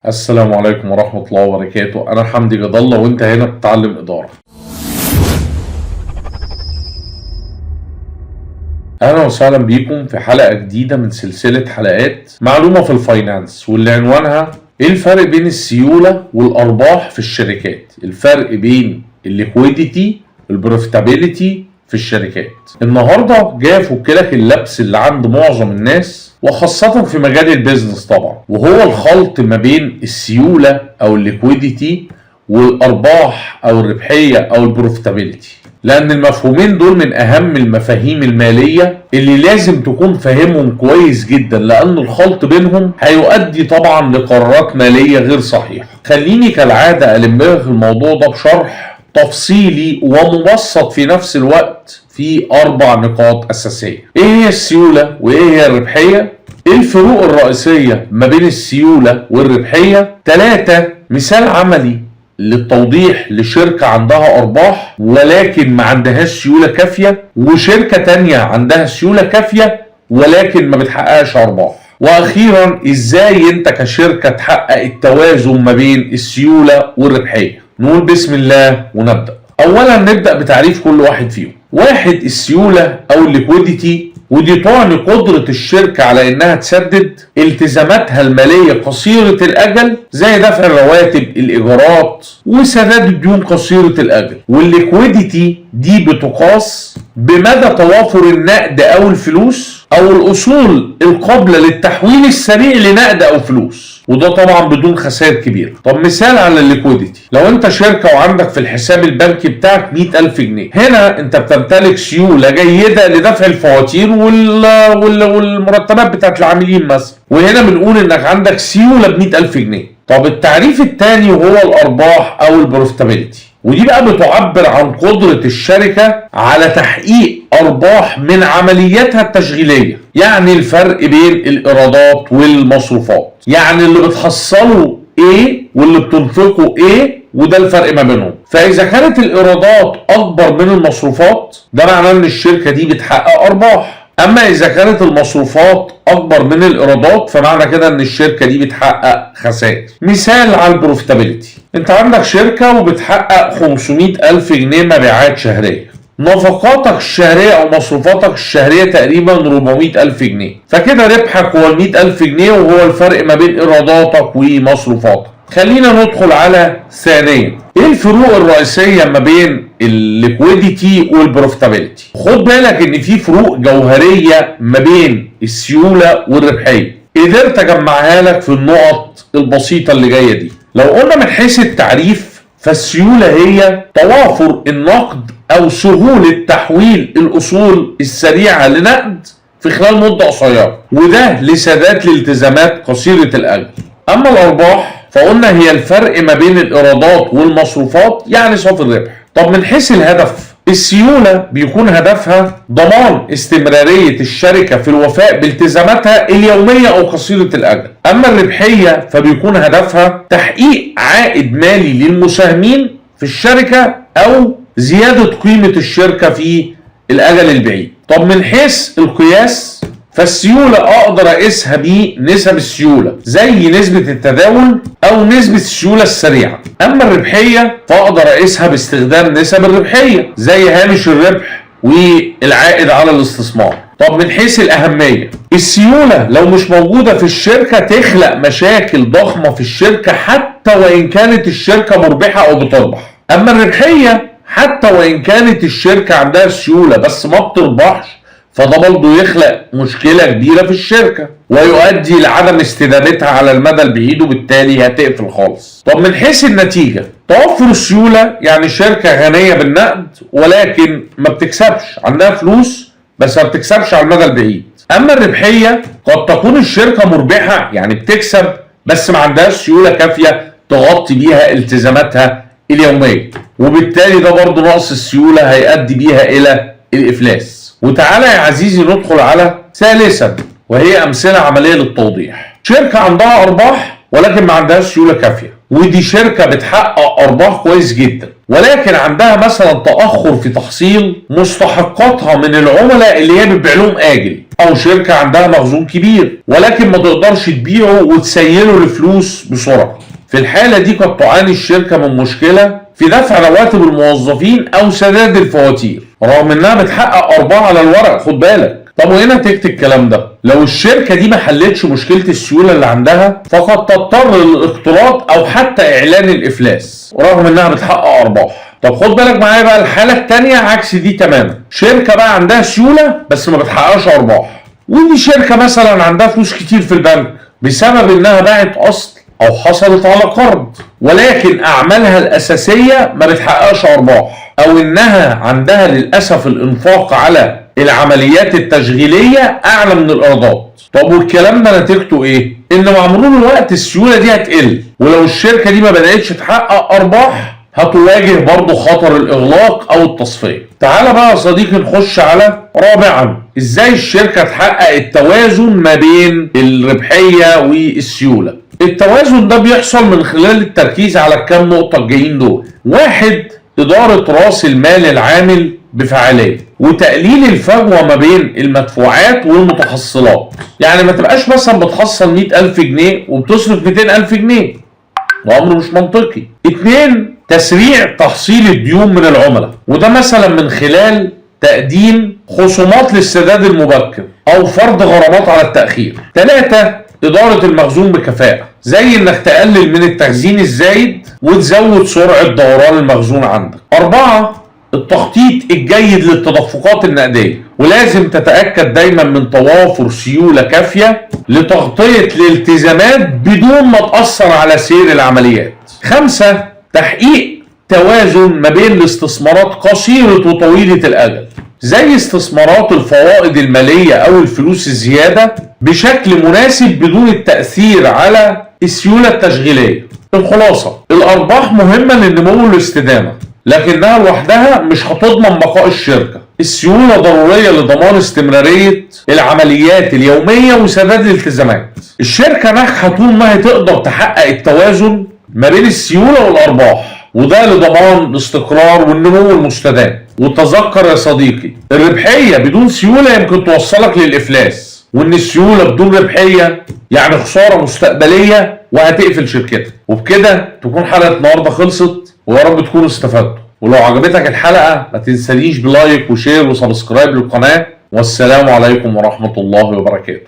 السلام عليكم ورحمة الله وبركاته. أنا حمدي جد الله وأنت هنا بتتعلم إدارة. أهلا وسهلا بيكم في حلقة جديدة من سلسلة حلقات معلومة في الفاينانس، واللي عنوانها إيه الفرق بين السيولة والأرباح في الشركات؟ الفرق بين الليكويديتي والبروفيتابيليتي في الشركات. النهارده جاي افكلك اللبس اللي عند معظم الناس وخاصة في مجال البيزنس طبعا، وهو الخلط ما بين السيولة او الليكويديتي والارباح او الربحية او البروفيتابيليتي، لان المفهومين دول من اهم المفاهيم المالية اللي لازم تكون فاهمهم كويس جدا، لان الخلط بينهم هيؤدي طبعا لقرارات مالية غير صحيحة. خليني كالعادة ألملك الموضوع ده بشرح تفصيلي ومبسط في نفس الوقت في 4 نقاط أساسية. إيه هي السيولة وإيه هي الربحية؟ إيه الفروق الرئيسية ما بين السيولة والربحية؟ 3 مثال عملي للتوضيح لشركة عندها أرباح ولكن ما عندهاش سيولة كافية، وشركة تانية عندها سيولة كافية ولكن ما بتحققش أرباح. وأخيرا إزاي أنت كشركة تحقق التوازن ما بين السيولة والربحية. نقول بسم الله ونبدأ. أولا نبدأ بتعريف كل واحد فيهم. 1 السيولة أو الليكويديتي، ودي تعني قدرة الشركة على إنها تسدد التزاماتها المالية قصيرة الأجل، زي دفع الرواتب، الإيجارات، وسداد الديون قصيرة الأجل. والليكويديتي دي بتقاس بمدى توافر النقد أو الفلوس أو الأصول القابلة للتحويل السريع لنقد أو فلوس، وده طبعا بدون خسائر كبيرة. طب مثال على الليكويديتي، لو انت شركة وعندك في الحساب البنكي بتاعك 100,000 جنيه، هنا انت بتمتلك سيولة جيدة لدفع الفواتير والمرتبات بتاعت العاملين مثلا، وهنا بنقول انك عندك سيولة ب100,000 جنيه. طب التعريف الثاني وهو الأرباح أو البروفيتابيليتي، ودي بقى بتعبر عن قدرة الشركة على تحقيق أرباح من عملياتها التشغيلية، يعني الفرق بين الإيرادات والمصروفات، يعني اللي بتحصله إيه واللي بتنفقه إيه، وده الفرق ما بينهم. فإذا كانت الإيرادات أكبر من المصروفات ده معناه إن الشركة دي بتحقق أرباح، أما إذا كانت المصروفات أكبر من الإيرادات فمعنى كده إن الشركة دي بتحقق خسائر. مثال على البروفيتابيليتي، أنت عندك شركة وبتحقق 500,000 جنيه مبيعات شهرية، نفقاتك الشهرية أو مصروفاتك الشهرية تقريبا 400,000 جنيه، فكده ربحك هو 100,000 جنيه وهو الفرق ما بين إيراداتك ومصروفاتك. خلينا ندخل على ثانيا ايه الفروق الرئيسية ما بين الليكويديتي والبروفيتابيليتي. خد بالك ان في فروق جوهرية ما بين السيولة والربحية، قدرت اجمعها لك في النقط البسيطة اللي جاية دي. لو قلنا من حيث التعريف فالسيولة هي توافر النقد او سهولة تحويل الاصول السريعة لنقد في خلال مدة قصيرة، وده لسداد الالتزامات قصيرة الاجل. اما الارباح فقلنا هي الفرق ما بين الإيرادات والمصروفات، يعني صافي الربح. طب من حيث الهدف، السيولة بيكون هدفها ضمان استمرارية الشركة في الوفاء بالتزاماتها اليومية أو قصيرة الأجل، أما الربحية فبيكون هدفها تحقيق عائد مالي للمساهمين في الشركة أو زيادة قيمة الشركة في الأجل البعيد. طب من حيث القياس فالسيولة أقدر أقيسها بنسب السيولة زي نسبة التداول أو نسبة السيولة السريعة، أما الربحية فأقدر أقيسها باستخدام نسب الربحية زي هامش الربح والعائد على الاستثمار. طب من حيث الأهمية، السيولة لو مش موجودة في الشركة تخلق مشاكل ضخمة في الشركة حتى وإن كانت الشركة مربحة أو بتربح، أما الربحية حتى وإن كانت الشركة عندها سيولة بس ما بتربحش فده برضه يخلق مشكلة كبيرة في الشركة ويؤدي لعدم استدامتها على المدى البعيد وبالتالي هتقفل خالص. طب من حيث النتيجة، توفر السيولة يعني شركة غنية بالنقد ولكن ما بتكسبش، عندها فلوس بس ما بتكسبش على المدى البعيد. أما الربحية قد تكون الشركة مربحة يعني بتكسب بس ما عندهاش سيولة كافية تغطي بيها التزاماتها اليومية، وبالتالي ده برضه نقص السيولة هيؤدي بيها إلى الإفلاس. وتعالى يا عزيزي ندخل على ثالثا وهي أمثلة عملية للتوضيح. شركة عندها أرباح ولكن ما عندهاش سيولة كافية، ودي شركة بتحقق أرباح كويس جدا ولكن عندها مثلا تأخر في تحصيل مستحقاتها من العملاء اللي هي بتبيع لهم آجل، او شركة عندها مخزون كبير ولكن ما تقدرش تبيعه وتسيله لفلوس بسرعة. في الحالة دي قد تعاني الشركة من مشكلة في دفع رواتب الموظفين او سداد الفواتير رغم انها بتحقق ارباح على الورق. خد بالك. طب وايه نتيجة الكلام ده؟ لو الشركة دي ما حلتش مشكلة السيولة اللي عندها فقد تضطر للاقتراض او حتى اعلان الافلاس رغم انها بتحقق ارباح. طب خد بالك معايا بقى الحالة التانية عكس دي تماما. شركة بقى عندها سيولة بس ما بتحققش ارباح، ودي شركة مثلا عندها فلوس كتير في البنك بسبب انها باعت اصل او حصلت على قرض، ولكن اعمالها الاساسية ما بتحققش ارباح، او انها عندها للاسف الانفاق على العمليات التشغيلية اعلى من الايرادات. طب والكلام ده نتيجته ايه؟ ان مع مرور الوقت السيولة دي هتقل، ولو الشركة دي ما بدأتش تحقق ارباح هتواجه برضه خطر الاغلاق او التصفية. تعال بقى يا صديقي نخش على رابعا ازاي الشركة تحقق التوازن ما بين الربحية والسيولة. التوازن ده بيحصل من خلال التركيز على الكام نقطة الجايين دول. واحد، إدارة رأس المال العامل بفعالية وتقليل الفجوة ما بين المدفوعات والمتحصلات. يعني ما تبقاش مثلا بتحصل 100,000 جنيه وبتصرف 200,000 جنيه، ده أمر مش منطقي. اتنين، تسريع تحصيل الديون من العملاء، وده مثلا من خلال تقديم خصومات للسداد المبكر أو فرض غرامات على التأخير. تلاتة، إدارة المخزون بكفاءة، زي إنك تقلل من التخزين الزايد وتزود سرعة دوران المخزون عندك. أربعة، التخطيط الجيد للتدفقات النقدية، ولازم تتأكد دايما من توافر سيولة كافية لتغطية الالتزامات بدون ما تأثر على سير العمليات. خمسة، تحقيق توازن ما بين الاستثمارات قصيرة وطويلة الأجل، زي استثمارات الفوائد المالية أو الفلوس الزيادة بشكل مناسب بدون التأثير على السيولة التشغيلية. الخلاصة، الأرباح مهمة للنمو والاستدامة، لكنها لوحدها مش هتضمن بقاء الشركة. السيولة ضرورية لضمان استمرارية العمليات اليومية وسداد الالتزامات. الشركة ناجحة طول ما هي تقدر تحقق التوازن ما بين السيولة والأرباح، وده لضمان الاستقرار والنمو المستدام. وتذكر يا صديقي، الربحية بدون سيولة يمكن توصلك للإفلاس، وإن السيولة بدون ربحية يعني خسارة مستقبلية وهتقفل شركتك. وبكده تكون حلقة النهاردة خلصت، ويا رب تكونوا استفدتوا. ولو عجبتك الحلقة ما تنسانيش بلايك وشير وسبسكرايب للقناة، والسلام عليكم ورحمة الله وبركاته.